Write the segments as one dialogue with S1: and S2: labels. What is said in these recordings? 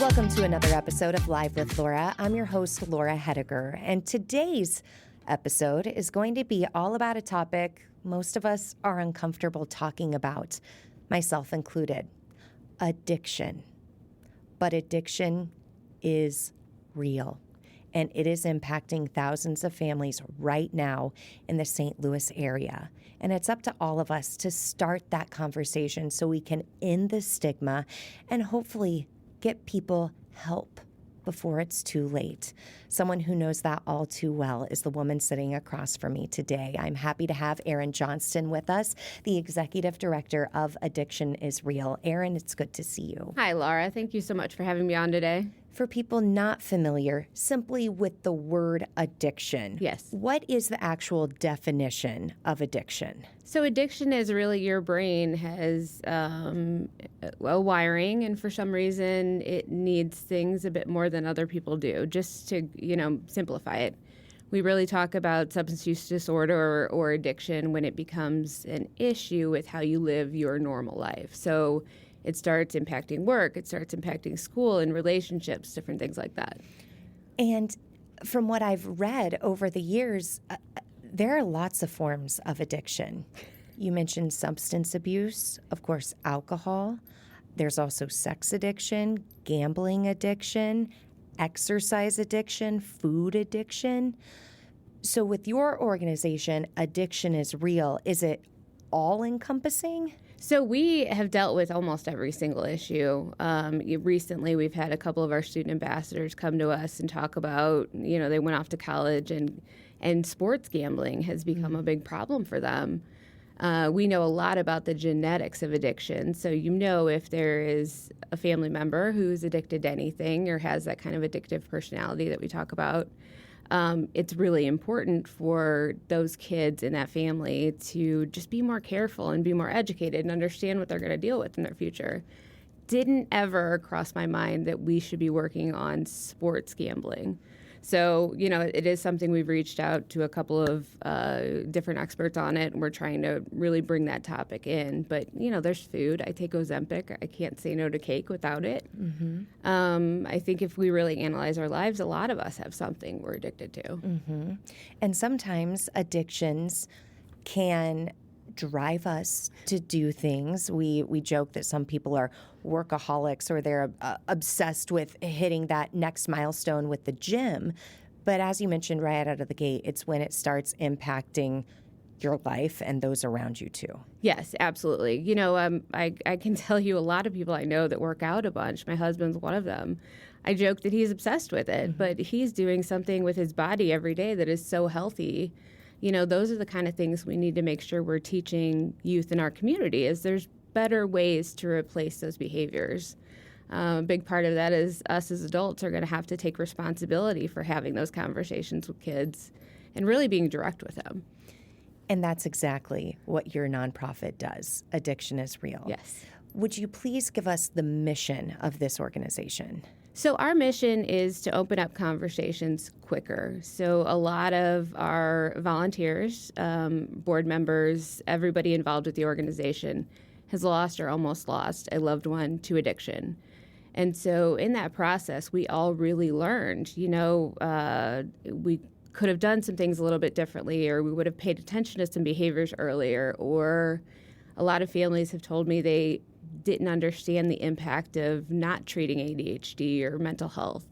S1: Welcome to another episode of Live with Laura. I'm your host, Laura Hediger, and today's episode is going to be all about a topic most of us are uncomfortable talking about, myself included: addiction. But addiction is real, and it is impacting thousands of families right now in the St. Louis area. And it's up to all of us to start that conversation so we can end the stigma and hopefully get people help before it's too late. Someone who knows that all too well is the woman sitting across from me today. I'm happy to have Erin Johnston with us, the Executive Director of Addiction is Real. Erin, it's good to see you.
S2: Hi, Laura. Thank you so much for having me on today.
S1: For people not familiar simply with the word addiction,
S2: Yes.
S1: What is the actual definition of addiction?
S2: So addiction is really your brain has a wiring, and for some reason it needs things a bit more than other people do. Just to, simplify it, we really talk about substance use disorder or addiction when it becomes an issue with how you live your normal life. So it starts impacting work, it starts impacting school and relationships, different things like that.
S1: And from what I've read over the years, there are lots of forms of addiction. You mentioned substance abuse, of course, alcohol. There's also sex addiction, gambling addiction, exercise addiction, food addiction. So with your organization, Addiction is Real, is it all-encompassing?
S2: So we have dealt with almost every single issue. Recently, we've had a couple of our student ambassadors come to us and talk about, they went off to college and sports gambling has become a big problem for them. We know a lot about the genetics of addiction. So if there is a family member who's addicted to anything or has that kind of addictive personality that we talk about, it's really important for those kids in that family to just be more careful and be more educated and understand what they're going to deal with in their future. Didn't ever cross my mind that we should be working on sports gambling. So, it is something we've reached out to a couple of different experts on it, and we're trying to really bring that topic in. But, there's food. I take Ozempic. I can't say no to cake without it. Mm-hmm. I think if we really analyze our lives, a lot of us have something we're addicted to.
S1: Mm-hmm. And sometimes addictions can drive us to do things. We joke that some people are workaholics or they're obsessed with hitting that next milestone with the gym. But as you mentioned right out of the gate, it's when it starts impacting your life and those around you too.
S2: Yes, absolutely. I can tell you a lot of people I know that work out a bunch. My husband's one of them. I joke that he's obsessed with it, but he's doing something with his body every day that is so healthy. Those are the kind of things we need to make sure we're teaching youth in our community, is there's better ways to replace those behaviors. A big part of that is us as adults are going to have to take responsibility for having those conversations with kids and really being direct with them.
S1: And that's exactly what your nonprofit does. Addiction is Real.
S2: Yes.
S1: Would you please give us the mission of this organization?
S2: So our mission is to open up conversations quicker. So a lot of our volunteers, board members, everybody involved with the organization has lost or almost lost a loved one to addiction. And so in that process, we all really learned, we could have done some things a little bit differently, or we would have paid attention to some behaviors earlier, or a lot of families have told me they didn't understand the impact of not treating ADHD or mental health.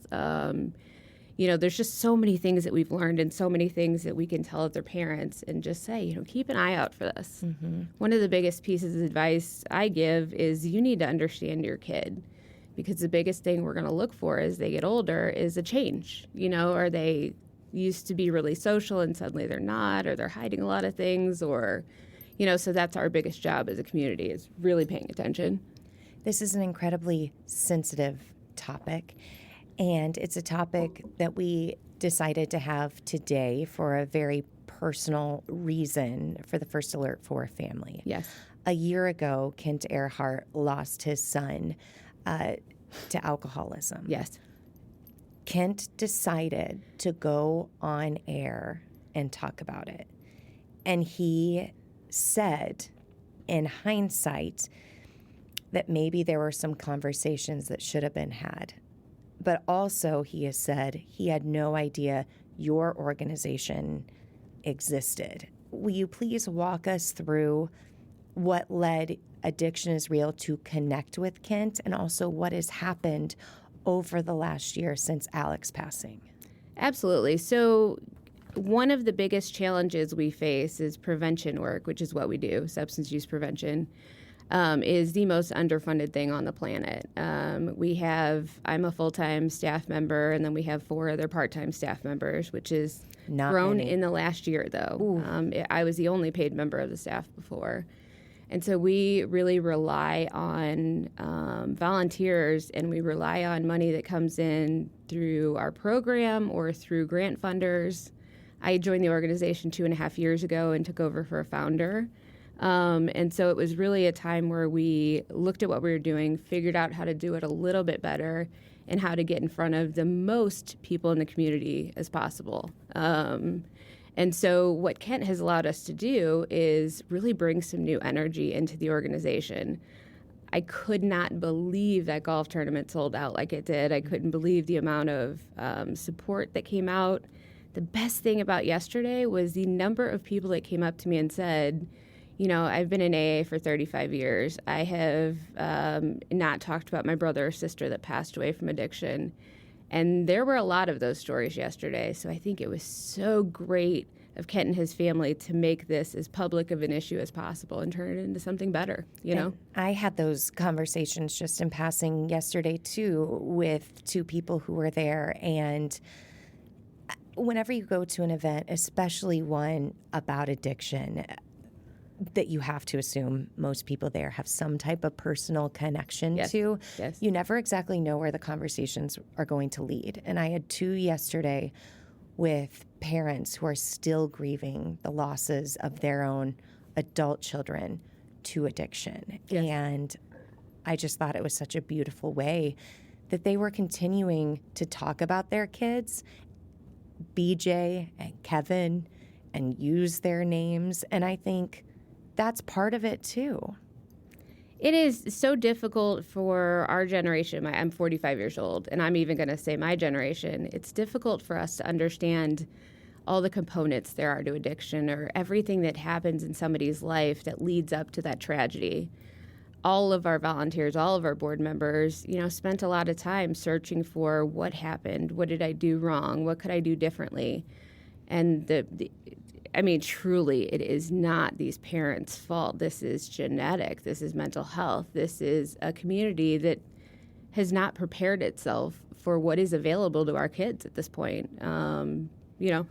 S2: There's just so many things that we've learned and so many things that we can tell other parents and just say, keep an eye out for this. Mm-hmm. One of the biggest pieces of advice I give is you need to understand your kid, because the biggest thing we're going to look for as they get older is a change. Are they used to be really social and suddenly they're not, or they're hiding a lot of things, or so that's our biggest job as a community, is really paying attention.
S1: This is an incredibly sensitive topic, and it's a topic that we decided to have today for a very personal reason for the First Alert for family.
S2: Yes.
S1: A year ago, Kent Earhart lost his son to alcoholism.
S2: Yes.
S1: Kent decided to go on air and talk about it. And he said, in hindsight, that maybe there were some conversations that should have been had But also, he has said he had no idea your organization existed. Will you please walk us through what led Addiction is Real to connect with Kent, and also what has happened over the last year since Alex's passing?
S2: Absolutely. So one of the biggest challenges we face is prevention work, which is what we do. Substance use prevention is the most underfunded thing on the planet. I'm a full-time staff member, and then we have 4 other part-time staff members, which is
S1: Not
S2: grown
S1: many.
S2: in the last year, though. I was the only paid member of the staff before. And so we really rely on volunteers, and we rely on money that comes in through our program or through grant funders. I joined the organization 2.5 years ago and took over for a founder. And so it was really a time where we looked at what we were doing, figured out how to do it a little bit better, and how to get in front of the most people in the community as possible. And so what Kent has allowed us to do is really bring some new energy into the organization. I could not believe that golf tournament sold out like it did. I couldn't believe the amount of support that came out. The best thing about yesterday was the number of people that came up to me and said, you know, I've been in AA for 35 years. I have not talked about my brother or sister that passed away from addiction. And there were a lot of those stories yesterday. So I think it was so great of Kent and his family to make this as public of an issue as possible and turn it into something better, you know?
S1: I had those conversations just in passing yesterday, too, with 2 people who were there. And whenever you go to an event, especially one about addiction, that you have to assume most people there have some type of personal connection to.
S2: Yes.
S1: You never exactly know where the conversations are going to lead. And I had 2 yesterday with parents who are still grieving the losses of their own adult children to addiction.
S2: Yes.
S1: And I just thought it was such a beautiful way that they were continuing to talk about their kids, BJ and Kevin, and use their names. And I think that's part of it, too.
S2: It is so difficult for our generation. I'm 45 years old, and I'm even going to say my generation. It's difficult for us to understand all the components there are to addiction, or everything that happens in somebody's life that leads up to that tragedy. All of our volunteers, all of our board members, you know, spent a lot of time searching for what happened, what did I do wrong, what could I do differently, and I mean, truly, it is not these parents' fault. This is genetic. This is mental health. This is a community that has not prepared itself for what is available to our kids at this point. You know,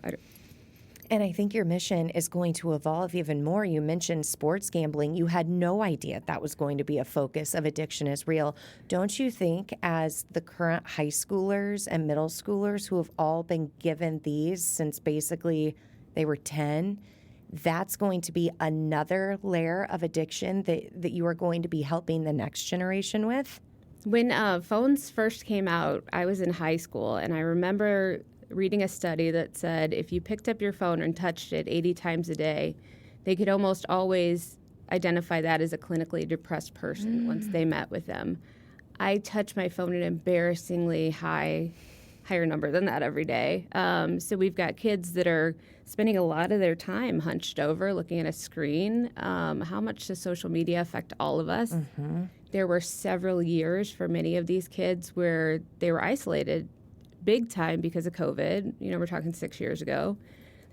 S1: and I think your mission is going to evolve even more. You mentioned sports gambling. You had no idea that was going to be a focus of Addiction is Real. Don't you think, as the current high schoolers and middle schoolers who have all been given these since basically they were 10, that's going to be another layer of addiction that you are going to be helping the next generation with?
S2: When phones first came out, I was in high school, and I remember reading a study that said if you picked up your phone and touched it 80 times a day, they could almost always identify that as a clinically depressed person once they met with them. I touch my phone an embarrassingly higher number than that every day. So we've got kids that are spending a lot of their time hunched over looking at a screen. How much does social media affect all of us? Mm-hmm. There were several years for many of these kids where they were isolated big time because of COVID. You know, we're talking 6 years ago.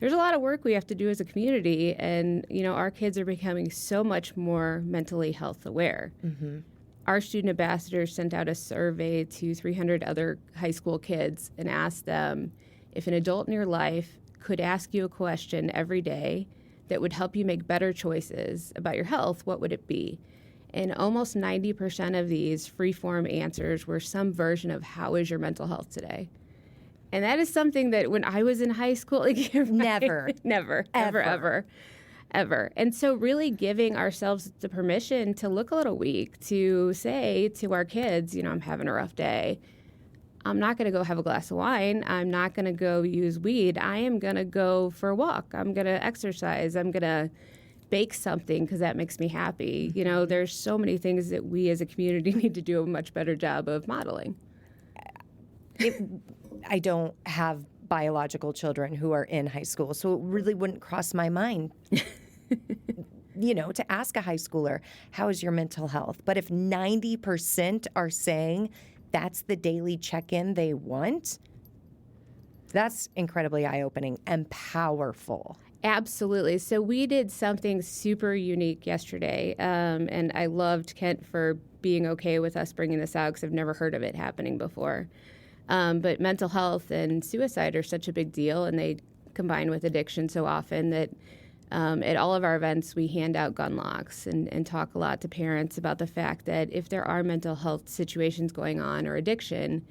S2: There's a lot of work we have to do as a community, and, you know, our kids are becoming so much more mentally health aware. Mm-hmm. Our student ambassadors sent out a survey to 300 other high school kids and asked them if an adult in your life could ask you a question every day that would help you make better choices about your health, what would it be? And almost 90% of these free-form answers were some version of, how is your mental health today? And that is something that when I was in high school, like,
S1: Never.
S2: Ever. And so really giving ourselves the permission to look a little weak, to say to our kids, you know, I'm having a rough day. I'm not going to go have a glass of wine. I'm not going to go use weed. I am going to go for a walk. I'm going to exercise. I'm going to bake something because that makes me happy. You know, there's so many things that we as a community need to do a much better job of modeling.
S1: I don't have biological children who are in high school, so it really wouldn't cross my mind, to ask a high schooler, how is your mental health? But if 90% are saying that's the daily check-in they want, that's incredibly eye-opening and powerful.
S2: Absolutely. So we did something super unique yesterday, and I loved Kent for being okay with us bringing this out because I've never heard of it happening before. But mental health and suicide are such a big deal, and they combine with addiction so often that at all of our events we hand out gun locks and talk a lot to parents about the fact that if there are mental health situations going on or addiction,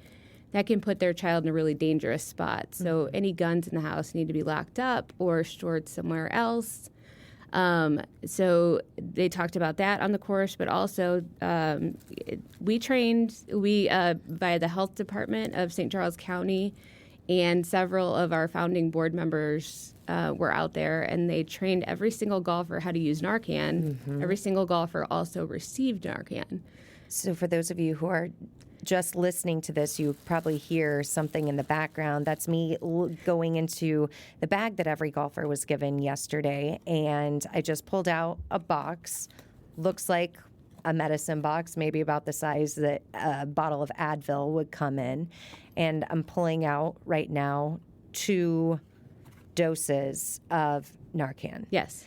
S2: that can put their child in a really dangerous spot. So any guns in the house need to be locked up or stored somewhere else. So they talked about that on the course, but also we trained via the health department of St. Charles County, and several of our founding board members were out there, and they trained every single golfer how to use Narcan. Every single golfer also received Narcan.
S1: So for those of you who are just listening to this, you probably hear something in the background. That's me going into the bag that every golfer was given yesterday, and I just pulled out a box. Looks like a medicine box, maybe about the size that a bottle of Advil would come in. And I'm pulling out right now 2 doses of Narcan.
S2: Yes.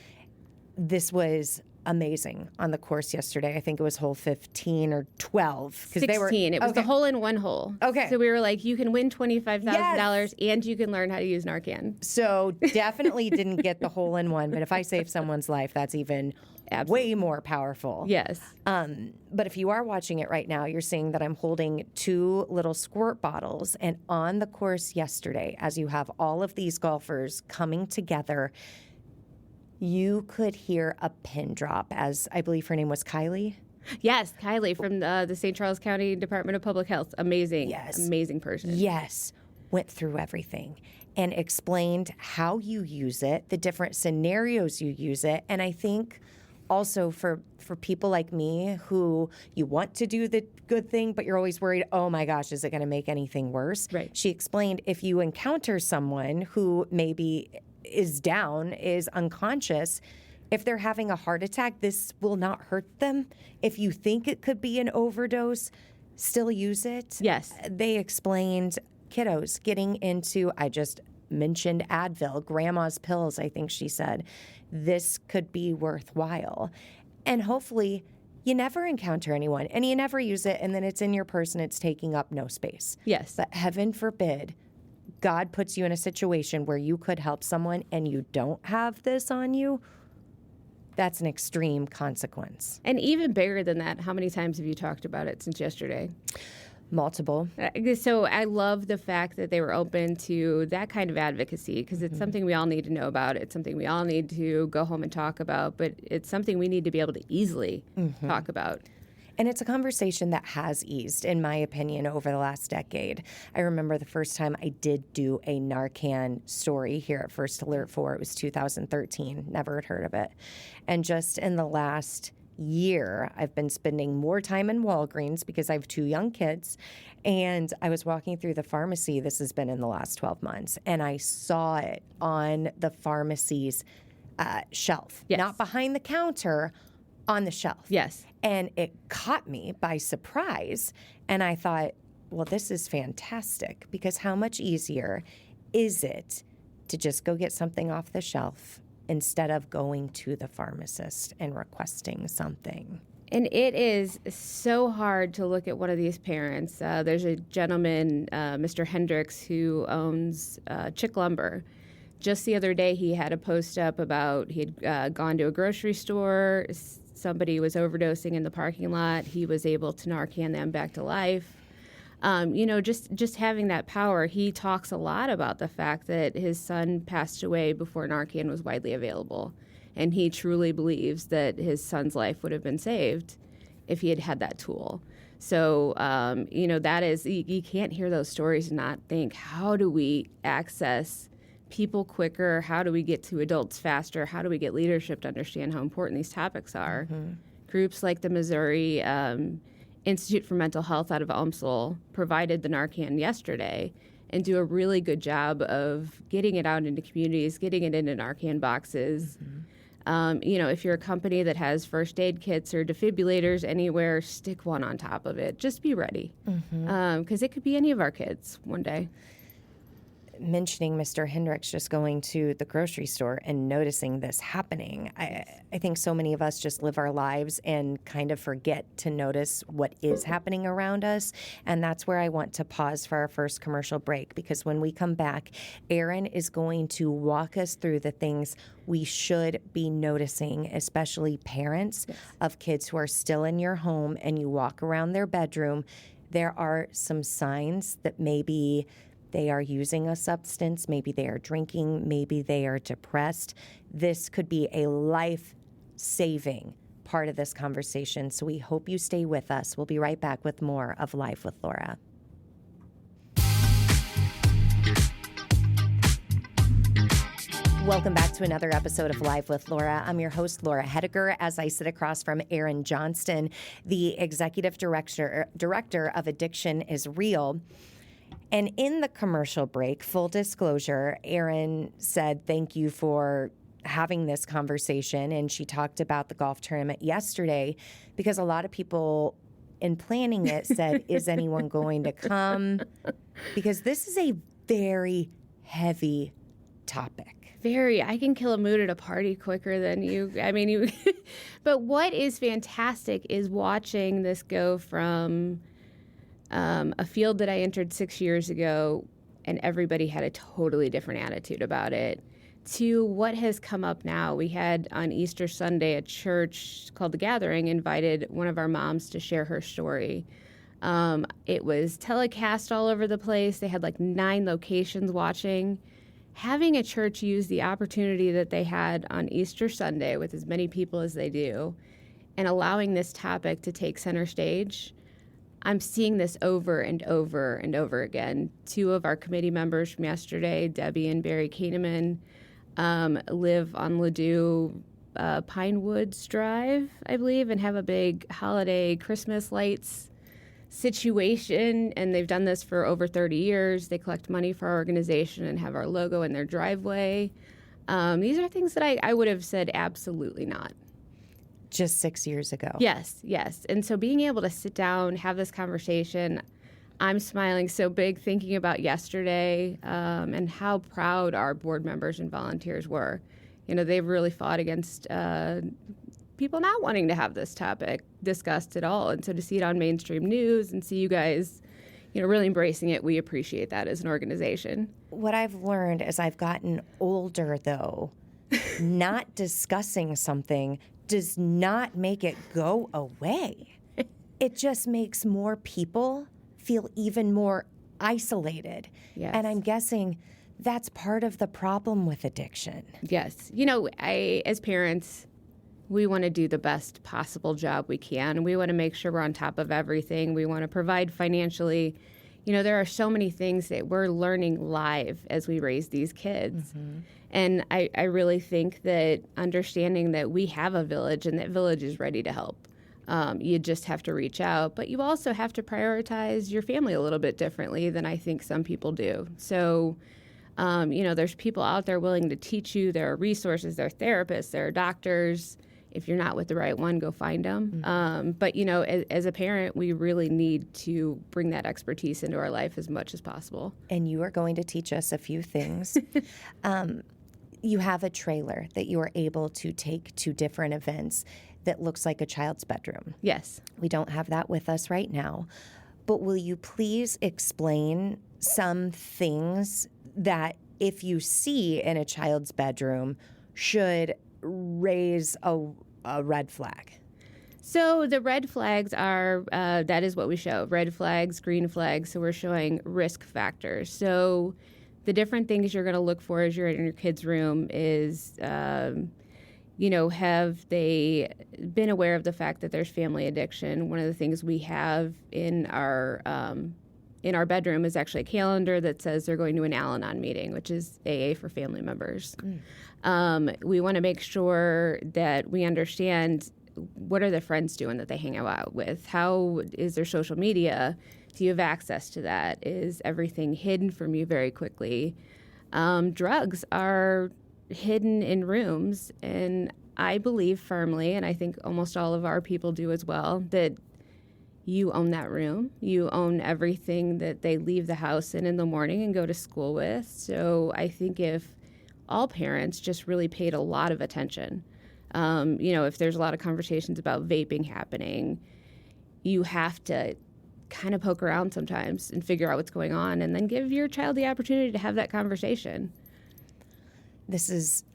S1: This was amazing on the course yesterday. I think it was hole 15 or 12.
S2: 16. It was the hole-in-one hole.
S1: Okay.
S2: So we were like, you can win $25,000 and you can learn how to use Narcan.
S1: So definitely didn't get the hole-in-one, but if I save someone's life, that's even way more powerful.
S2: Yes.
S1: But if you are watching it right now, you're seeing that I'm holding 2 little squirt bottles. And on the course yesterday, as you have all of these golfers coming together, you could hear a pin drop, as I believe her name was Kylie.
S2: Yes, Kylie from the St. Charles County Department of Public Health. Amazing.
S1: Yes.
S2: Amazing person.
S1: Yes. Went through everything and explained how you use it, the different scenarios you use it. And I think also for people like me who you want to do the good thing, but you're always worried, oh my gosh, is it going to make anything worse?
S2: Right.
S1: She explained if you encounter someone who maybe is down, is unconscious, if they're having a heart attack, this will not hurt them. If you think it could be an overdose, still use it.
S2: Yes.
S1: They explained kiddos getting into, I just mentioned Advil, grandma's pills, I think she said. This could be worthwhile. And hopefully you never encounter anyone and you never use it, and then it's in your purse and it's taking up no space.
S2: Yes.
S1: But heaven forbid God puts you in a situation where you could help someone and you don't have this on you. That's an extreme consequence.
S2: And even bigger than that, how many times have you talked about it since yesterday?
S1: Multiple.
S2: So I love the fact that they were open to that kind of advocacy, because it's something we all need to know about. It's something we all need to go home and talk about, but it's something we need to be able to easily talk about.
S1: And it's a conversation that has eased, in my opinion, over the last decade. I remember the first time I did do a Narcan story here at First Alert 4. It was 2013. Never had heard of it. And just in the last year, I've been spending more time in Walgreens because I have 2 young kids. And I was walking through the pharmacy. This has been in the last 12 months. And I saw it on the pharmacy's shelf.
S2: Yes.
S1: Not behind the counter, on the shelf.
S2: Yes.
S1: And it caught me by surprise. And I thought, well, this is fantastic, because how much easier is it to just go get something off the shelf instead of going to the pharmacist and requesting something?
S2: And it is so hard to look at one of these parents. There's a gentleman, Mr. Hendricks, who owns Chick Lumber. Just the other day, he had a post up about he had gone to a grocery store. Somebody was overdosing in the parking lot. He was able to Narcan them back to life. Just having that power. He talks a lot about the fact that his son passed away before Narcan was widely available. And he truly believes that his son's life would have been saved if he had had that tool. So, that is, you can't hear those stories and not think, how do we access people quicker? How do we get to adults faster? How do we get leadership to understand how important these topics are? Groups like the Missouri Institute for Mental Health out of Elmsall provided the Narcan yesterday and do a really good job of getting it out into communities, getting it into Narcan boxes. If you're a company that has first aid kits or defibrillators anywhere, stick one on top of it. Just be ready, because it could be any of our kids one day.
S1: Mentioning Mr. Hendricks just going to the grocery store and noticing this happening. I think so many of us just live our lives and kind of forget to notice what is happening around us. And that's where I want to pause for our first commercial break, because when we come back, Erin is going to walk us through the things we should be noticing, especially parents of kids who are still in your home and you walk around their bedroom. There are some signs that maybe they are using a substance, maybe they are drinking, maybe they are depressed. This could be a life-saving part of this conversation, so we hope you stay with us. We'll be right back with more of Life with Laura. Welcome back to another episode of Live with Laura. I'm your host, Laura Hediger, as I sit across from Erin Johnston, the Executive Director of Addiction is Real. And in the commercial break, full disclosure, Erin said thank you for having this conversation. And she talked about the golf tournament yesterday, because a lot of people in planning it said, is anyone going to come? Because this is a very heavy topic.
S2: Very. I can kill a mood at a party quicker than you. But what is fantastic is watching this go from a field that I entered 6 years ago, and everybody had a totally different attitude about it, to what has come up now. We had on Easter Sunday a church called The Gathering invited one of our moms to share her story. It was telecast all over the place. They had like 9 locations watching. Having a church use the opportunity that they had on Easter Sunday with as many people as they do, and allowing this topic to take center stage, I'm seeing this over and over and over again. 2 of our committee members from yesterday, Debbie and Barry Kahneman, live on Ladue Pine Woods Drive, I believe, and have a big holiday Christmas lights situation. And they've done this for over 30 years. They collect money for our organization and have our logo in their driveway. These are things that I would have said absolutely not.
S1: Just 6 years ago.
S2: Yes. And so being able to sit down, have this conversation, I'm smiling so big thinking about yesterday and how proud our board members and volunteers were. They've really fought against people not wanting to have this topic discussed at all. And so to see it on mainstream news and see you guys, really embracing it, we appreciate that as an organization.
S1: What I've learned as I've gotten older, though, not discussing something does not make it go away. It just makes more people feel even more isolated.
S2: Yes.
S1: And I'm guessing that's part of the problem with addiction.
S2: Yes. As parents, we want to do the best possible job we can. We want to make sure we're on top of everything. We want to provide financially. There are so many things that we're learning live as we raise these kids. Mm-hmm. And I really think that understanding that we have a village and that village is ready to help. You just have to reach out. But you also have to prioritize your family a little bit differently than I think some people do. So, there's people out there willing to teach you. There are resources, there are therapists, there are doctors. If you're not with the right one, go find them. Mm-hmm. But, as a parent, we really need to bring that expertise into our life as much as possible.
S1: And you are going to teach us a few things. You have a trailer that you are able to take to different events that looks like a child's bedroom.
S2: Yes.
S1: We don't have that with us right now. But will you please explain some things that if you see in a child's bedroom should raise a red flag?
S2: So the red flags are, that is what we show, red flags, green flags. So we're showing risk factors. So the different things you're going to look for as you're in your kid's room is, have they been aware of the fact that there's family addiction? One of the things we have in our bedroom is actually a calendar that says they're going to an Al-Anon meeting, which is AA for family members. We want to make sure that we understand what are their friends doing that they hang out with? How is their social media? Do you have access to that? Is everything hidden from you very quickly? Drugs are hidden in rooms, and I believe firmly, and I think almost all of our people do as well, that you own that room. You own everything that they leave the house in the morning and go to school with. So I think if all parents just really paid a lot of attention, if there's a lot of conversations about vaping happening, you have to kind of poke around sometimes and figure out what's going on, and then give your child the opportunity to have that conversation.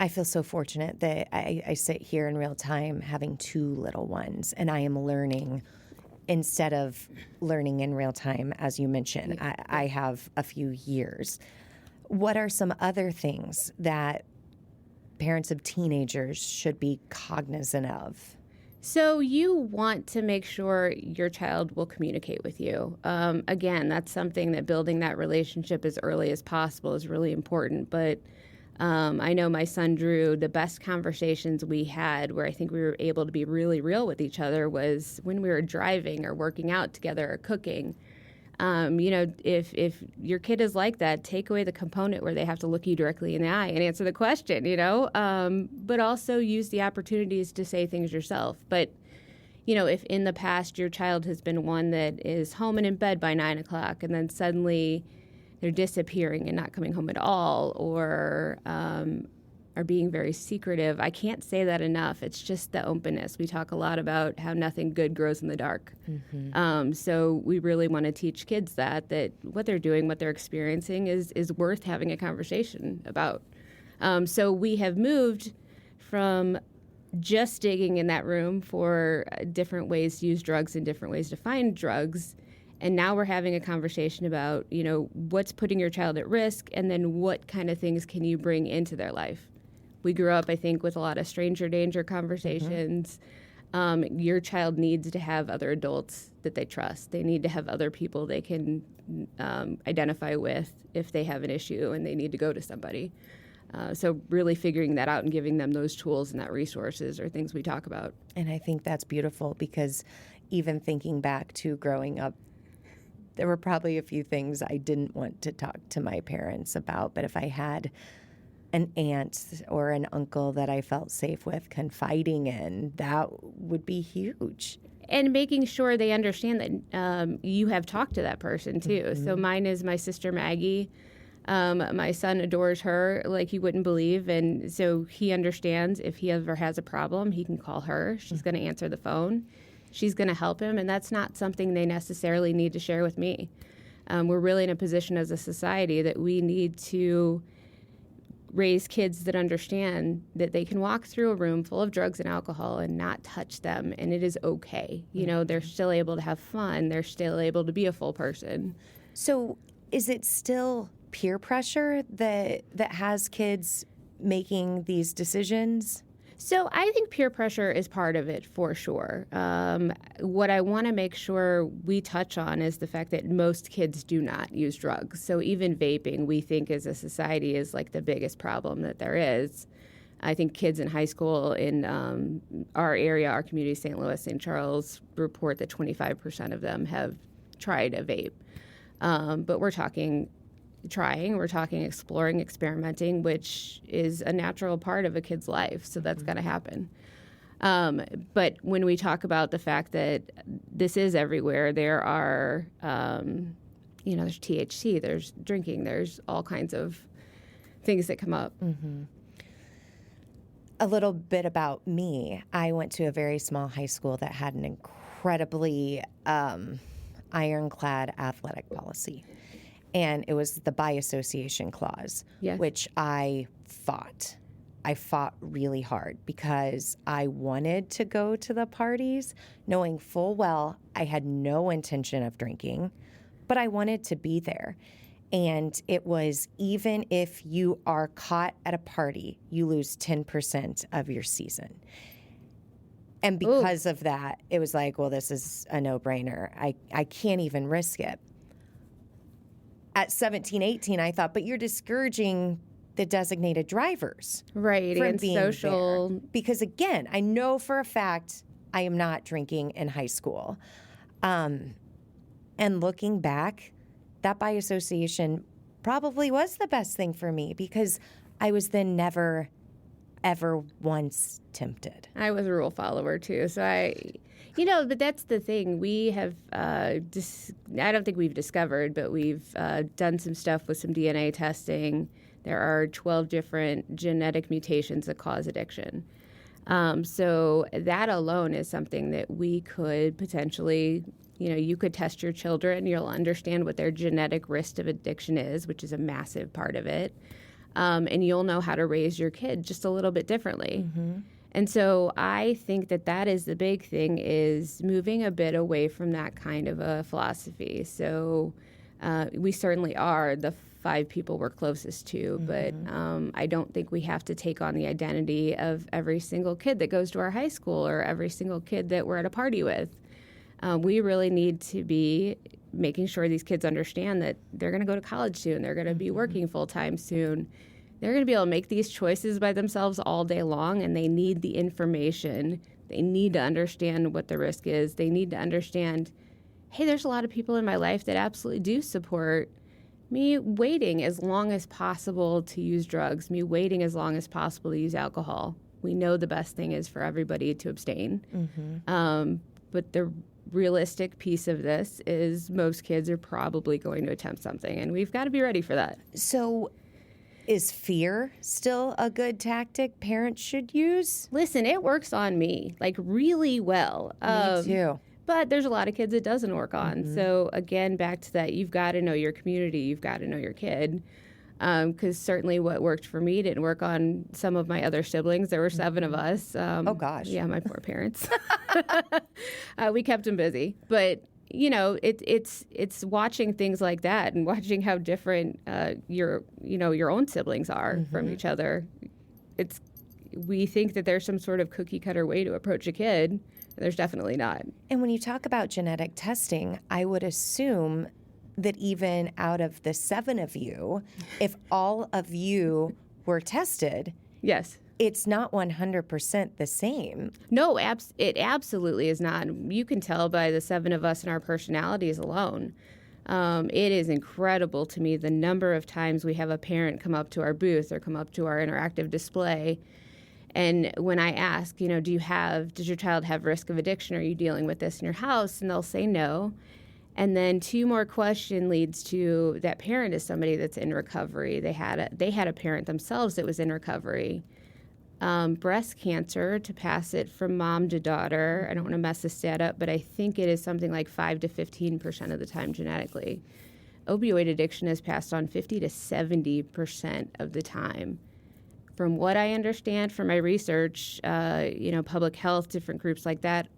S1: I feel so fortunate that I sit here in real time having 2 little ones, and I am learning instead of learning in real time, as you mentioned. I have a few years. What are some other things that parents of teenagers should be cognizant of?
S2: So you want to make sure your child will communicate with you. Again, that's something that building that relationship as early as possible is really important. But I know my son Drew, the best conversations we had where I think we were able to be really real with each other was when we were driving or working out together or cooking. If your kid is like that, take away the component where they have to look you directly in the eye and answer the question, but also use the opportunities to say things yourself. But, if in the past your child has been one that is home and in bed by 9 o'clock and then suddenly they're disappearing and not coming home at all, or are being very secretive. I can't say that enough. It's just the openness. We talk a lot about how nothing good grows in the dark. Mm-hmm. So we really want to teach kids that what they're doing, what they're experiencing is worth having a conversation about. So we have moved from just digging in that room for different ways to use drugs and different ways to find drugs. And now we're having a conversation about, what's putting your child at risk, and then what kind of things can you bring into their life. We grew up, I think, with a lot of stranger danger conversations. Mm-hmm. Your child needs to have other adults that they trust. They need to have other people they can identify with if they have an issue and they need to go to somebody. So really figuring that out and giving them those tools and that resources are things we talk about.
S1: And I think that's beautiful, because even thinking back to growing up, there were probably a few things I didn't want to talk to my parents about, but if I had an aunt or an uncle that I felt safe with confiding in, that would be huge.
S2: And making sure they understand that you have talked to that person too. Mm-hmm. So mine is my sister Maggie. My son adores her like you wouldn't believe, and so he understands if he ever has a problem, he can call her. She's going to answer the phone. She's going to help him, and that's not something they necessarily need to share with me. We're really in a position as a society that we need to raise kids that understand that they can walk through a room full of drugs and alcohol and not touch them, and it is okay. They're still able to have fun. They're still able to be a full person.
S1: So is it still peer pressure that has kids making these decisions?
S2: So I think peer pressure is part of it for sure. What I want to make sure we touch on is the fact that most kids do not use drugs. So even vaping, we think as a society is like the biggest problem that there is. I think kids in high school in our area, our community, St. Louis, St. Charles, report that 25% of them have tried a vape. But we're talking exploring, experimenting, which is a natural part of a kid's life. So that's got to happen. But when we talk about the fact that this is everywhere, there are, there's THC, there's drinking, there's all kinds of things that come up.
S1: Mm-hmm. A little bit about me. I went to a very small high school that had an incredibly ironclad athletic policy. And it was the by association clause, yes, which I fought. I fought really hard because I wanted to go to the parties, knowing full well I had no intention of drinking, but I wanted to be there. And it was, even if you are caught at a party, you lose 10% of your season. And because of that, it was like, well, this is a no-brainer. I can't even risk it. At 17, 18, I thought, but you're discouraging the designated drivers.
S2: Right,
S1: from
S2: and
S1: being
S2: social.
S1: There. Because again, I know for a fact I am not drinking in high school. And looking back, that by association probably was the best thing for me because I was then never, ever once tempted.
S2: I was a rule follower too. So but that's the thing. We have, I don't think we've discovered, but we've done some stuff with some DNA testing. There are 12 different genetic mutations that cause addiction. So that alone is something that we could potentially, you could test your children. You'll understand what their genetic risk of addiction is, which is a massive part of it. And you'll know how to raise your kid just a little bit differently. Mm-hmm. And so I think that is the big thing, is moving a bit away from that kind of a philosophy. So we certainly are the 5 people we're closest to, but I don't think we have to take on the identity of every single kid that goes to our high school or every single kid that we're at a party with. We really need to be making sure these kids understand that they're going to go to college soon, they're going to be working full-time soon. They're going to be able to make these choices by themselves all day long, and they need the information. They need to understand what the risk is. They need to understand, hey, there's a lot of people in my life that absolutely do support me waiting as long as possible to use drugs, me waiting as long as possible to use alcohol. We know the best thing is for everybody to abstain. Mm-hmm. But the realistic piece of this is most kids are probably going to attempt something, and we've got to be ready for that.
S1: So is fear still a good tactic parents should use?
S2: Listen, it works on me, like really well.
S1: Me too.
S2: But there's a lot of kids it doesn't work on. Mm-hmm. So again, back to that, you've got to know your community. You've got to know your kid. Because certainly what worked for me didn't work on some of my other siblings. There were 7 of us.
S1: Oh, gosh.
S2: Yeah, my poor parents. We kept them busy. But, it's watching things like that and watching how different your own siblings are from each other. We think that there's some sort of cookie cutter way to approach a kid. There's definitely not.
S1: And when you talk about genetic testing, I would assume that even out of the 7 of you, if all of you were tested,
S2: yes,
S1: it's not 100% the same.
S2: No, it absolutely is not. You can tell by the 7 of us and our personalities alone. It is incredible to me the number of times we have a parent come up to our booth or come up to our interactive display. And when I ask, does your child have risk of addiction? Are you dealing with this in your house? And they'll say no. And then 2 more question leads to that parent is somebody that's in recovery. They had a parent themselves that was in recovery. Breast cancer, to pass it from mom to daughter. I don't want to mess this stat up, but I think it is something like 5 to 15% of the time genetically. Opioid addiction is passed on 50 to 70% of the time. From what I understand from my research, public health, different groups like that,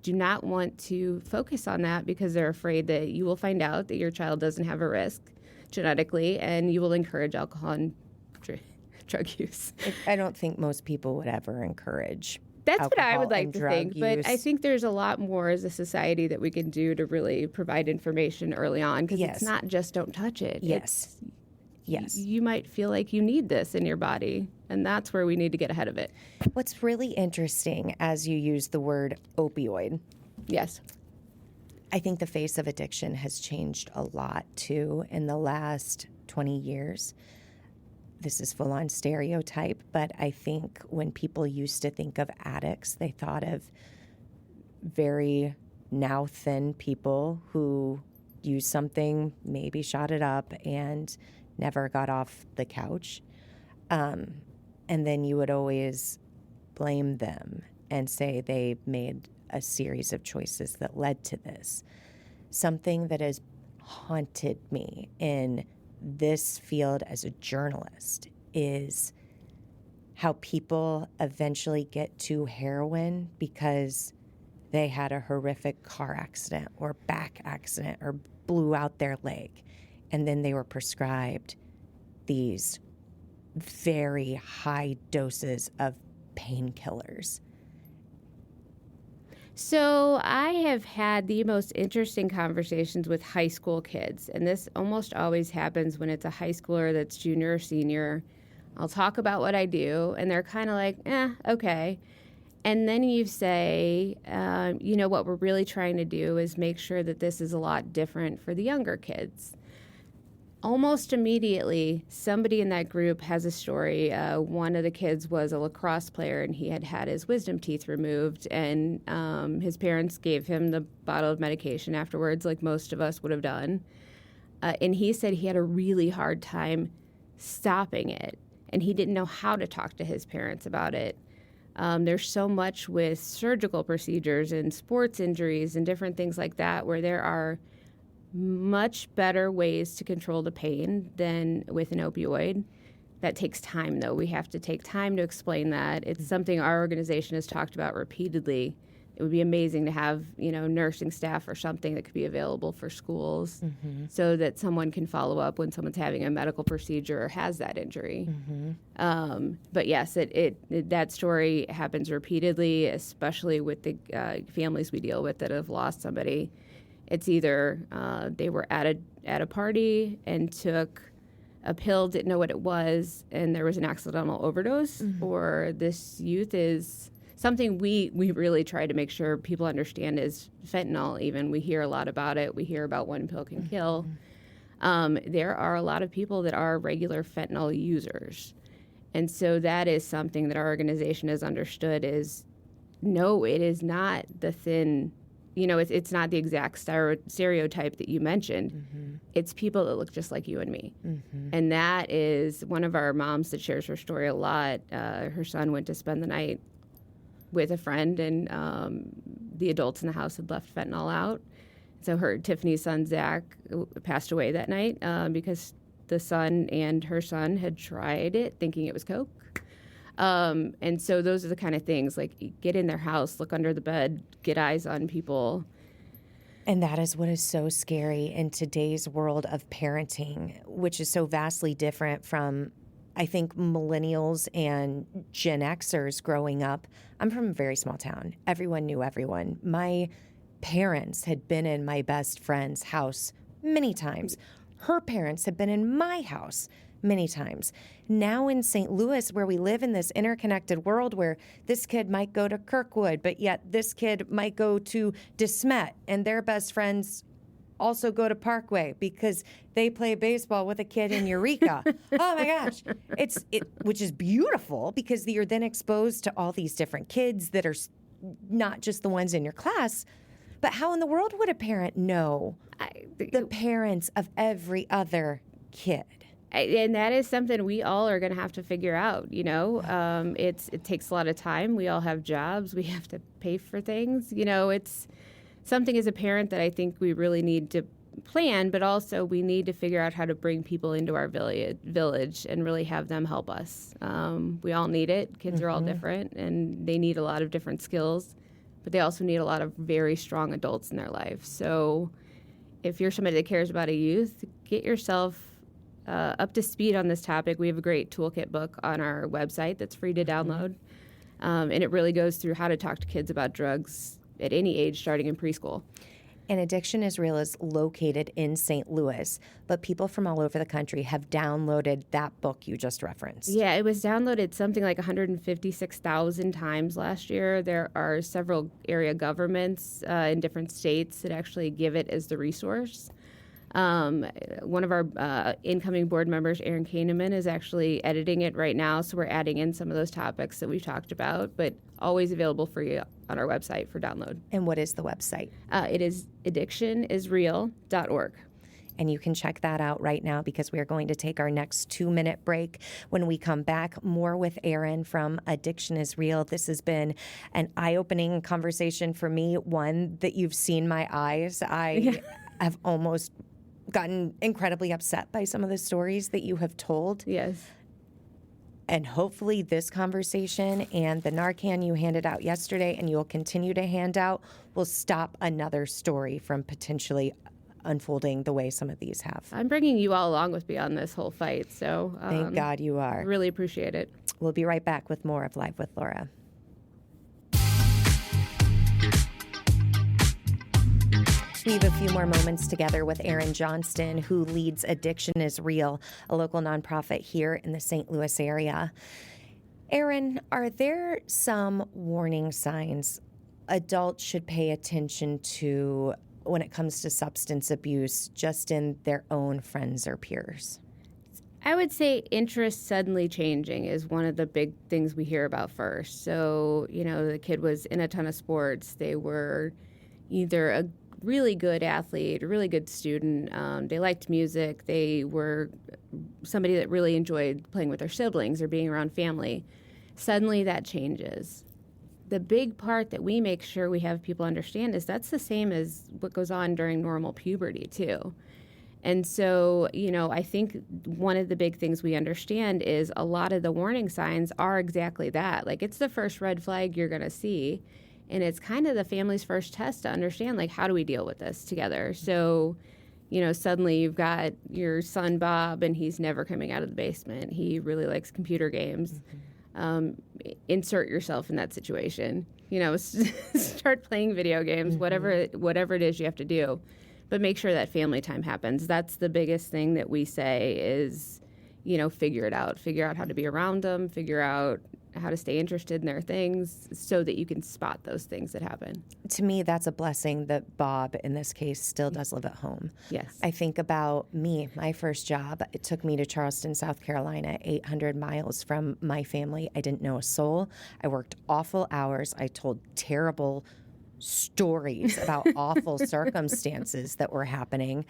S2: do not want to focus on that because they're afraid that you will find out that your child doesn't have a risk genetically and you will encourage alcohol and drug use.
S1: I don't think most people would ever encourage
S2: That's what I would like to think,
S1: use.
S2: But I think there's a lot more as a society that we can do to really provide information early on because it's not just don't touch it.
S1: Yes. Yes.
S2: You might feel like you need this in your body, and that's where we need to get ahead of it.
S1: What's really interesting as you use the word opioid.
S2: Yes.
S1: I think the face of addiction has changed a lot, too, in the last 20 years. This is full-on stereotype, but I think when people used to think of addicts, they thought of very now thin people who used something, maybe shot it up, and never got off the couch. And then you would always blame them and say they made a series of choices that led to this. Something that has haunted me in this field as a journalist is how people eventually get to heroin because they had a horrific car accident or back accident or blew out their leg. And then they were prescribed these very high doses of painkillers.
S2: So I have had the most interesting conversations with high school kids, and this almost always happens when it's a high schooler that's junior or senior. I'll talk about what I do, and they're kind of like, okay. And then you say, what we're really trying to do is make sure that this is a lot different for the younger kids. Almost immediately, somebody in that group has a story. One of the kids was a lacrosse player, and he had had his wisdom teeth removed, and his parents gave him the bottle of medication afterwards, like most of us would have done. And he said he had a really hard time stopping it, and he didn't know how to talk to his parents about it. There's so much with surgical procedures and sports injuries and different things like that where there are much better ways to control the pain than with an opioid. That takes time, though. We have to take time to explain that. It's something our organization has talked about repeatedly. It would be amazing to have, nursing staff or something that could be available for schools so that someone can follow up when someone's having a medical procedure or has that injury. But yes, that story happens repeatedly, especially with the families we deal with that have lost somebody. It's either they were at a party and took a pill, didn't know what it was, and there was an accidental overdose, or this youth is something we really try to make sure people understand is fentanyl. Even we hear a lot about it. We hear about one pill can kill. There are a lot of people that are regular fentanyl users. And so that is something that our organization has understood is, no, it is not the thin, it's not the exact stereotype that you mentioned. It's people that look just like you and me. And that is one of our moms that shares her story a lot. Her son went to spend the night with a friend, and the adults in the house had left fentanyl out. So Tiffany's son, Zach, passed away that night because the son and her son had tried it thinking it was Coke. And so those are the kind of things, like get in their house, look under the bed, get eyes on people.
S1: And that is what is so scary in today's world of parenting, which is so vastly different from, I think, millennials and Gen Xers growing up. I'm from a very small town. Everyone knew everyone. My parents had been in my best friend's house many times. Her parents had been in my house many times. Now in St. Louis, where we live in this interconnected world where this kid might go to Kirkwood, but yet this kid might go to DeSmet, and their best friends also go to Parkway because they play baseball with a kid in Eureka. Oh my gosh. Which is beautiful because you're then exposed to all these different kids that are not just the ones in your class. But how in the world would a parent know the parents of every other kid?
S2: And that is something we all are going to have to figure out. It takes a lot of time. We all have jobs. We have to pay for things. It's something as a parent that I think we really need to plan, but also we need to figure out how to bring people into our village and really have them help us. We all need it. Kids are all different, and they need a lot of different skills, but they also need a lot of very strong adults in their life. So if you're somebody that cares about a youth, get yourself up to speed on this topic. We have a great toolkit book on our website that's free to download, and it really goes through how to talk to kids about drugs at any age, starting in preschool.
S1: And Addiction is Real is located in St. Louis, but people from all over the country have downloaded that book you just referenced.
S2: Yeah, it was downloaded something like 156,000 times last year. There are several area governments in different states that actually give it as the resource. One of our incoming board members, Aaron Kahneman, is actually editing it right now, so we're adding in some of those topics that we've talked about, but always available for you on our website for download.
S1: And what is the website?
S2: It is addictionisreal.org.
S1: And you can check that out right now because we are going to take our next 2-minute break. When we come back, more with Aaron from Addiction is Real. This has been an eye-opening conversation for me, one that you've seen my eyes. I have almost gotten incredibly upset by some of the stories that you have told.
S2: Yes.
S1: And hopefully this conversation and the Narcan you handed out yesterday and you'll continue to hand out will stop another story from potentially unfolding the way some of these have.
S2: I'm bringing you all along with me on this whole fight, so
S1: thank God you are.
S2: Really appreciate it.
S1: We'll be right back with more of Live with Laura. We have a few more moments together with Aaron Johnston, who leads Addiction is Real, a local nonprofit here in the St. Louis area. Erin, are there some warning signs adults should pay attention to when it comes to substance abuse just in their own friends or peers?
S2: I would say interest suddenly changing is one of the big things we hear about first. So, the kid was in a ton of sports. They were either a really good athlete, a really good student. They liked music. They were somebody that really enjoyed playing with their siblings or being around family. Suddenly that changes. The big part that we make sure we have people understand is that's the same as what goes on during normal puberty, too. And so, I think one of the big things we understand is a lot of the warning signs are exactly that. Like, it's the first red flag you're going to see. And it's kind of the family's first test to understand, like, how do we deal with this together? So, suddenly you've got your son, Bob, and he's never coming out of the basement. He really likes computer games. Insert yourself in that situation. Start playing video games, whatever it is you have to do. But make sure that family time happens. That's the biggest thing that we say is, figure it out. Figure out how to be around them. Figure out how to stay interested in their things so that you can spot those things that happen.
S1: To me, that's a blessing that Bob, in this case, still does live at home.
S2: Yes.
S1: I think about me, my first job. It took me to Charleston, South Carolina, 800 miles from my family. I didn't know a soul. I worked awful hours. I told terrible stories about awful circumstances that were happening.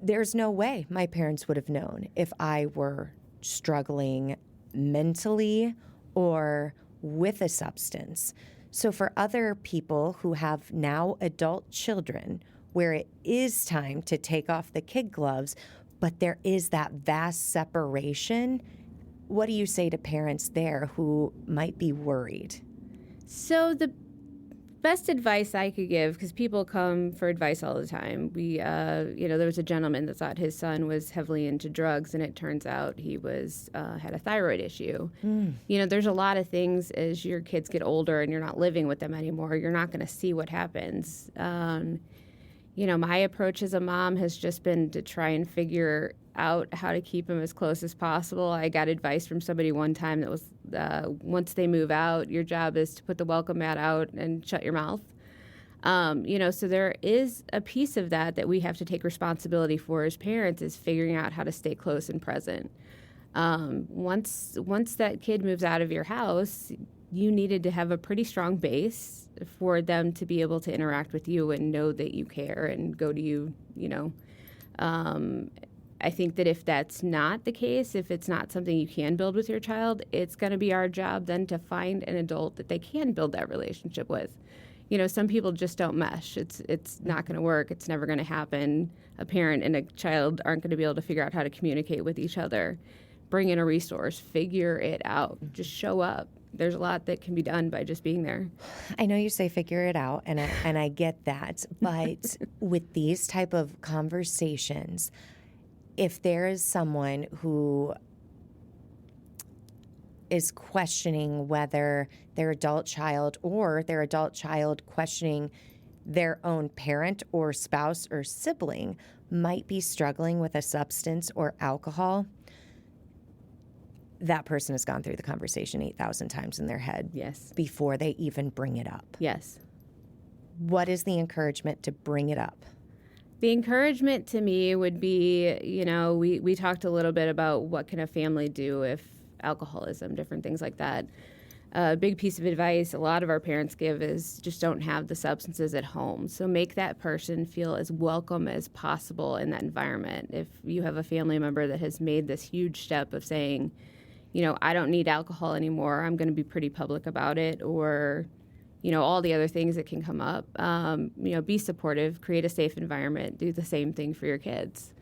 S1: There's no way my parents would have known if I were struggling mentally or with a substance. So for other people who have now adult children where it is time to take off the kid gloves, but there is that vast separation, what do you say to parents there who might be worried?
S2: So the best advice I could give, because people come for advice all the time. There was a gentleman that thought his son was heavily into drugs, and it turns out he had a thyroid issue. There's a lot of things as your kids get older and you're not living with them anymore, you're not going to see what happens. My approach as a mom has just been to try and figure out how to keep them as close as possible. I got advice from somebody one time that was, once they move out, your job is to put the welcome mat out and shut your mouth. So there is a piece of that we have to take responsibility for as parents, is figuring out how to stay close and present. Once that kid moves out of your house, you needed to have a pretty strong base for them to be able to interact with you and know that you care and go to you, I think that if that's not the case, if it's not something you can build with your child, it's going to be our job then to find an adult that they can build that relationship with. Some people just don't mesh. It's not going to work. It's never going to happen. A parent and a child aren't going to be able to figure out how to communicate with each other. Bring in a resource. Figure it out. Just show up. There's a lot that can be done by just being there.
S1: I know you say figure it out, and I get that. But with these type of conversations, if there is someone who is questioning whether their adult child or their adult child questioning their own parent or spouse or sibling might be struggling with a substance or alcohol, that person has gone through the conversation 8,000 times in their head.
S2: Yes.
S1: Before they even bring it up.
S2: Yes.
S1: What is the encouragement to bring it up?
S2: The encouragement to me would be, we talked a little bit about what can a family do if alcoholism, different things like that. A big piece of advice a lot of our parents give is just don't have the substances at home. So make that person feel as welcome as possible in that environment. If you have a family member that has made this huge step of saying, I don't need alcohol anymore, I'm going to be pretty public about it, or all the other things that can come up. Be supportive, create a safe environment, do the same thing for your kids.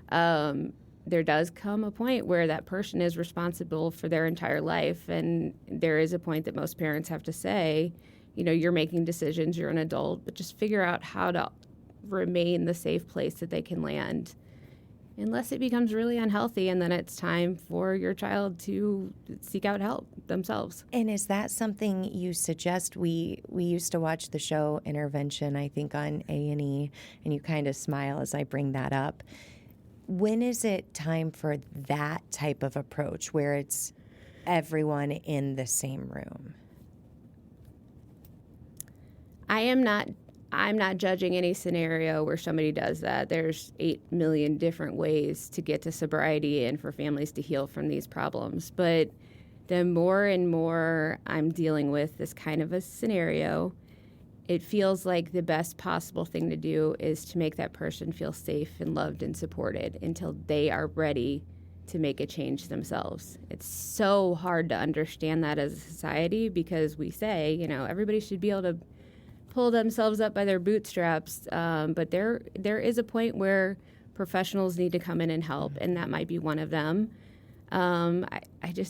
S2: There does come a point where that person is responsible for their entire life, and there is a point that most parents have to say, you're making decisions, you're an adult, but just figure out how to remain the safe place that they can land, unless it becomes really unhealthy, and then it's time for your child to seek out help themselves.
S1: And is that something you suggest? We used to watch the show Intervention, I think, on A&E, and you kind of smile as I bring that up. When is it time for that type of approach where it's everyone in the same room?
S2: I'm not judging any scenario where somebody does that. There's 8 million different ways to get to sobriety and for families to heal from these problems. But the more and more I'm dealing with this kind of a scenario, it feels like the best possible thing to do is to make that person feel safe and loved and supported until they are ready to make a change themselves. It's so hard to understand that as a society because we say, everybody should be able to pull themselves up by their bootstraps, but there is a point where professionals need to come in and help, and that might be one of them. I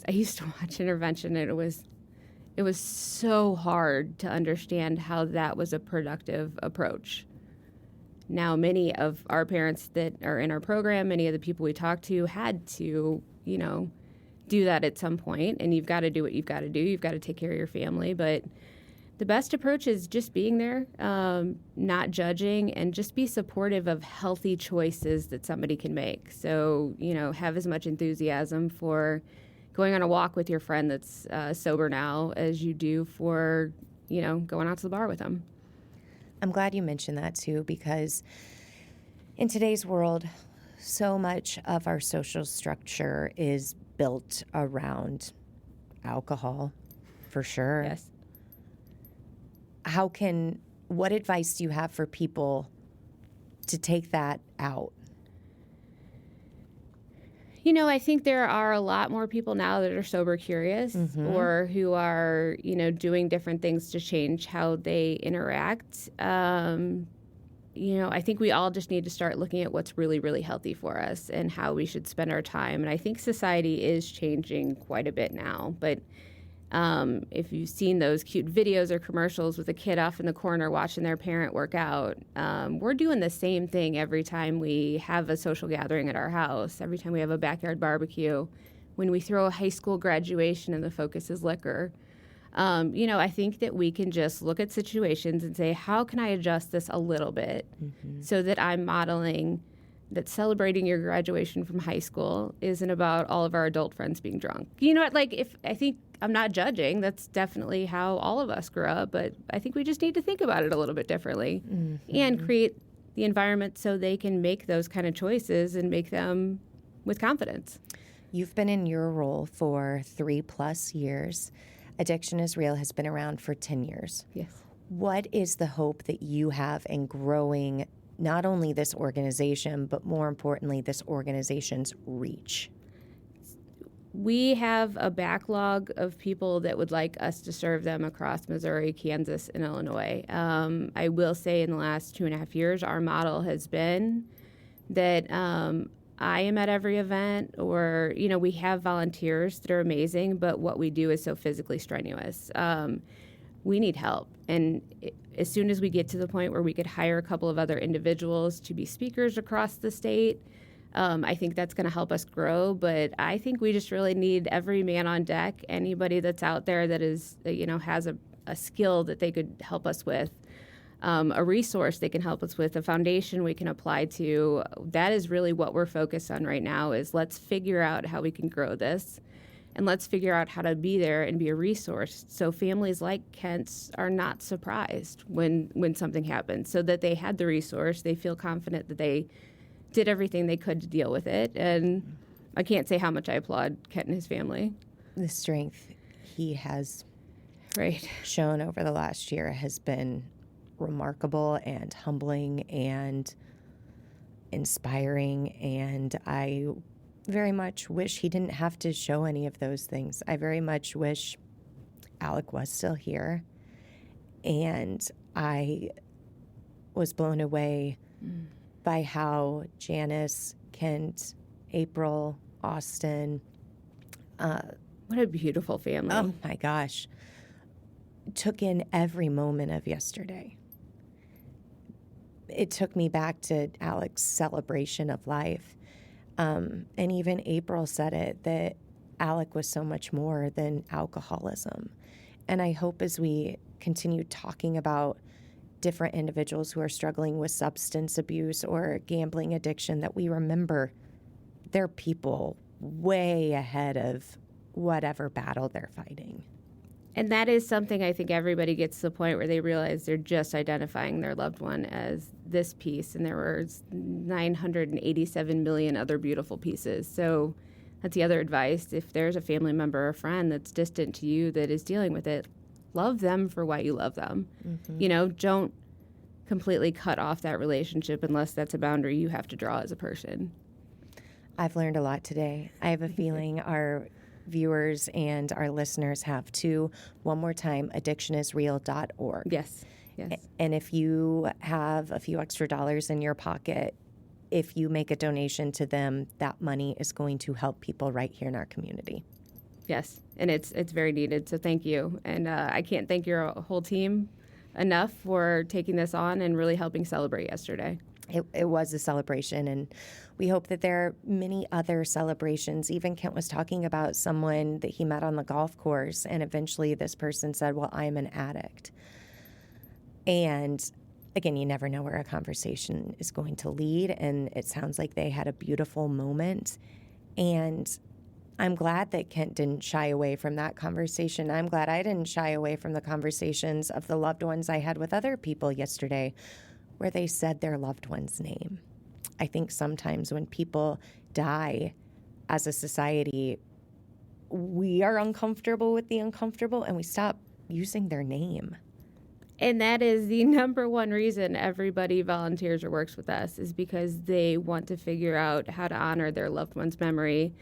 S2: used to watch intervention, and it was so hard to understand how that was a productive approach. Now, many of our parents that are in our program, many of the people we talked to had to, do that at some point, and you've got to do what you've got to do. You've got to take care of your family, but the best approach is just being there, not judging, and just be supportive of healthy choices that somebody can make. So, have as much enthusiasm for going on a walk with your friend that's sober now as you do for, going out to the bar with them.
S1: I'm glad you mentioned that too, because in today's world, so much of our social structure is built around alcohol, for sure.
S2: Yes.
S1: What advice do you have for people to take that out?
S2: I think there are a lot more people now that are sober curious or who are, doing different things to change how they interact. I think we all just need to start looking at what's really, really healthy for us and how we should spend our time. And I think society is changing quite a bit now. But if you've seen those cute videos or commercials with a kid off in the corner watching their parent work out, we're doing the same thing every time we have a social gathering at our house, every time we have a backyard barbecue, when we throw a high school graduation and the focus is liquor. I think that we can just look at situations and say, how can I adjust this a little bit so that I'm modeling that celebrating your graduation from high school isn't about all of our adult friends being drunk. I think I'm not judging. That's definitely how all of us grew up, but I think we just need to think about it a little bit differently and create the environment so they can make those kind of choices and make them with confidence.
S1: You've been in your role for 3+ years. Addiction is Real has been around for 10 years.
S2: Yes.
S1: What is the hope that you have in growing not only this organization, but more importantly, this organization's reach?
S2: We have a backlog of people that would like us to serve them across Missouri, Kansas, and Illinois. I will say in the last 2.5 years, our model has been that I am at every event, or, we have volunteers that are amazing, but what we do is so physically strenuous. We need help. And as soon as we get to the point where we could hire a couple of other individuals to be speakers across the state, I think that's going to help us grow. But I think we just really need every man on deck, anybody that's out there that is, has a skill that they could help us with, a resource they can help us with, a foundation we can apply to. That is really what we're focused on right now is let's figure out how we can grow this. And let's figure out how to be there and be a resource so families like Kent's are not surprised when something happens, so that they had the resource, they feel confident that they did everything they could to deal with it. And I can't say how much I applaud Kent and his family.
S1: The strength he has
S2: right.
S1: shown over the last year has been remarkable and humbling and inspiring, and I very much wish he didn't have to show any of those things. I very much wish Alec was still here. And I was blown away by how Janice, Kent, April, Austin.
S2: What a beautiful family.
S1: Oh my gosh. Took in every moment of yesterday. It took me back to Alec's celebration of life. And even April said it, that Alec was so much more than alcoholism. And I hope as we continue talking about different individuals who are struggling with substance abuse or gambling addiction, that we remember they're people way ahead of whatever battle they're fighting.
S2: And that is something I think everybody gets to the point where they realize they're just identifying their loved one as this piece, and there were 987 million other beautiful pieces. So that's the other advice. If there's a family member or friend that's distant to you that is dealing with it, love them for why you love them. Mm-hmm. Don't completely cut off that relationship unless that's a boundary you have to draw as a person.
S1: I've learned a lot today. I have a feeling our viewers and our listeners have too. One more time, addictionisreal.org.
S2: Yes.
S1: And if you have a few extra dollars in your pocket, if you make a donation to them, that money is going to help people right here in our community.
S2: Yes, and it's very needed, so thank you. And I can't thank your whole team enough for taking this on and really helping celebrate yesterday.
S1: It was a celebration, and we hope that there are many other celebrations. Even Kent was talking about someone that he met on the golf course, and eventually this person said, well, I'm an addict. And again, you never know where a conversation is going to lead, and it sounds like they had a beautiful moment. And I'm glad that Kent didn't shy away from that conversation. I'm glad I didn't shy away from the conversations of the loved ones I had with other people yesterday, where they said their loved one's name. I think sometimes when people die as a society, we are uncomfortable with the uncomfortable and we stop using their name.
S2: And that is the number one reason everybody volunteers or works with us, is because they want to figure out how to honor their loved one's memory.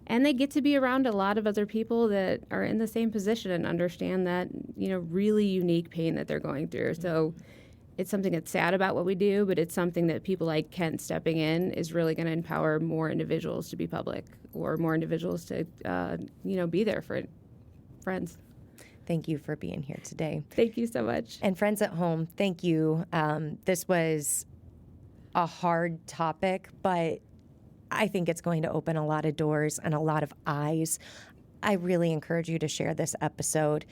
S2: And they get to be around a lot of other people that are in the same position and understand that, really unique pain that they're going through. So it's something that's sad about what we do, but it's something that people like Kent stepping in is really going to empower more individuals to be public, or more individuals to, be there for friends.
S1: Thank you for being here today.
S2: Thank you so much.
S1: And friends at home, thank you. This was a hard topic, but I think it's going to open a lot of doors and a lot of eyes. I really encourage you to share this episode.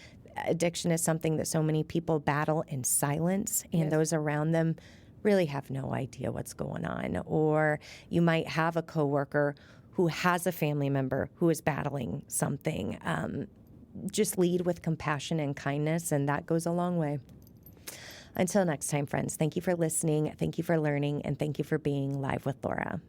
S1: Addiction is something that so many people battle in silence, and those around them really have no idea what's going on. Or you might have a coworker who has a family member who is battling something. Just lead with compassion and kindness, and that goes a long way. Until next time, friends, thank you for listening, thank you for learning, and thank you for being live with Laura.